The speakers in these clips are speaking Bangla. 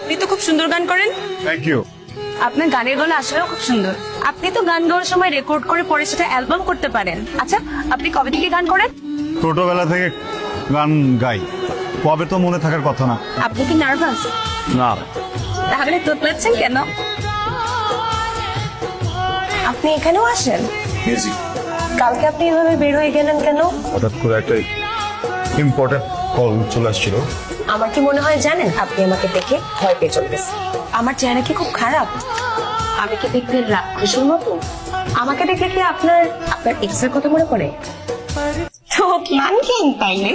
আপনি তো খুব সুন্দর গান করেন। Thank you. আপনার গানের গলা আসলেও খুব সুন্দর। আপনি তো গান গাওয়ার সময় রেকর্ড করে পরে সেটা অ্যালবাম করতে পারেন। আচ্ছা, আপনি কবে থেকে গান করেন? ছোটবেলা থেকে গান গাই, কবে তো মনে থাকার কথা না। আপনি কি নার্ভাস? না, তাহলে তোতলাচ্ছেন কেন? আপনি এখানেও আসেন? কালকে আপনি এভাবে বের হয়ে গেলেন কেন? হঠাৎ করে একটা ইম্পর্টেন্ট কল চলে আসছিল। আমার কি মনে হয় জানেন, আপনি আমাকে দেখে ভয় পেয়ে চলে গেছেন। আমার চেহারা কি খুব খারাপ? আমি কি দেখতে রাক্ষসের মতো? আমাকে দেখে কি আপনার এক্স এর কথা মনে পড়ে? তো মান কেন তাইলে?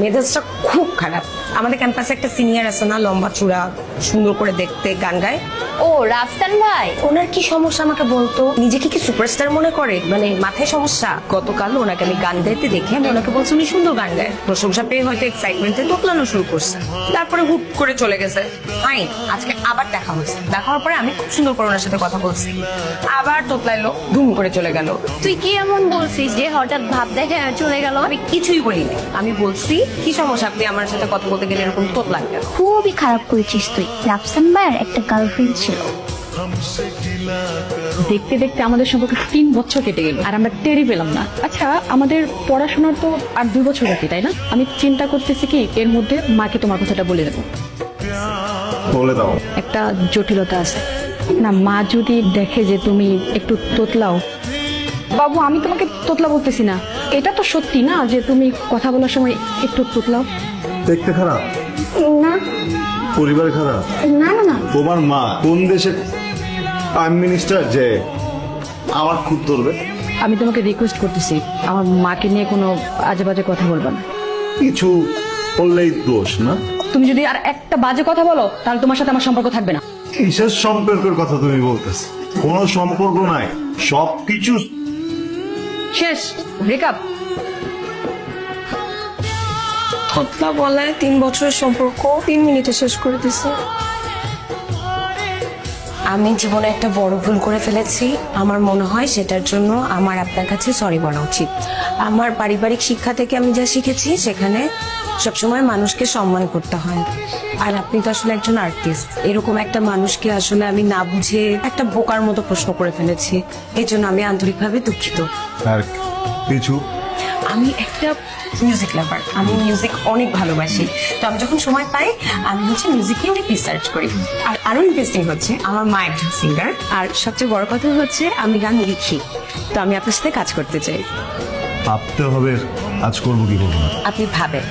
মেজাজটা খুব খারাপ। আমাদের ক্যাম্পাসে একটা সিনিয়র আছে না, লম্বা চূড়া, সুন্দর করে দেখতে, গান গায়। ও রাফসান ভাই, ওনার কি সমস্যা আমাকে বলতো? নিজেকে কি সুপারস্টার মনে করে? মানে মাথায় সমস্যা। গতকাল ওনাকে আমি গান গাইতে দেখে আমি ওনাকে বলছি উনি সুন্দর গান গায়। প্রশংসা পেয়ে হয়তো এক্সাইটমেন্টে তোতলানো শুরু করছে, তারপরে হুট করে চলে গেছে। ফাইন, আজকে আবার দেখা হয়েছে। দেখা হওয়ার পরে আমি খুব সুন্দর করে ওনার সাথে কথা বলছি, আবার তোতলাইলো, ধুম করে চলে গেল। তুই কি এমন বলছিস যে হঠাৎ ভাব দেখে চলে গেল? আমি কিছুই বলিনি। আমি বলছি কি সমস্যা, আপনি আমার সাথে কথা বলতে গেলে এরকম তোতলান কেন? খুবই খারাপ করেছিস তুই। রাফসান ভাইয়ের একটা গার্লফ্রেন্ড ছিল। দেখতে দেখতে আমাদের সম্পর্কে 3 বছর কেটে গেল আর আমরা টেরই পেলাম না। আচ্ছা, আমাদের পড়াশোনার তো আর 2 বছর বাকি, তাই না? আমি চিন্তা করতেছি কি এর মধ্যে মাকে তোমার কথাটা বলে দেবো। বলে দাও। একটা জটিলতা আছে না, মা যদি দেখে যে তুমি একটু তোতলাও। বাবু, আমি তোমাকে তোতলা বলতেছি না, এটা তো সত্যি না যে তুমি কথা বলার সময় একটু তোতলাও। দেখতে খারাপ? না পরিবার খারাপ? না না না, তোমার মা কোন দেশের প্রাইম মিনিস্টার যে আমার খুব ধরবে? আমি তোমাকে রিকোয়েস্ট করতেছি আমার মাকে নিয়ে কোনো আজে বাজে কথা বলবা না। কিছু বললেই দোষ না? তুমি যদি আর একটা বাজে কথা বলো তাহলে তোমার সাথে আমার সম্পর্ক থাকবে না। কিসের সম্পর্কের কথা তুমি বলতেছো? কোনো সম্পর্ক নাই, সবকিছু শেষ, ব্রেকআপ। তোতলা বলায় 3 বছরের সম্পর্ক 3 মিনিটে শেষ করে দিছে। আমি জীবনে একটা বড় ভুল করে ফেলেছি। আমার মনে হয় সেটার জন্য আমার আপনার কাছে সরি বলা উচিত। আমার পারিবারিক শিক্ষা থেকে আমি যা শিখেছি সেখানে সবসময় মানুষকে সম্মান করতে হয়। আর আপনি তো আসলে একজন আর্টিস্ট, এরকম একটা মানুষকে আসলে আমি না বুঝে একটা বোকার মতো প্রশ্ন করে ফেলেছি। এই জন্য আমি আন্তরিকভাবে দুঃখিত। আর কিছু আমি একটা মিউজিক লাভার, আমি মিউজিক অনেক ভালোবাসি। তো আমি যখন সময় পাই আমি মিউজিকে অনেক রিসার্চ করি। আর আরো ইন্টারেস্টিং হচ্ছে আমার মা একজন সিঙ্গার, আর সবচেয়ে বড় কথা হচ্ছে আমি গান লিখি। তো আমি আপনার সাথে কাজ করতে চাই। ভাবতে হবে, আজ করবো কি করবো না। আপনি ভাবেন।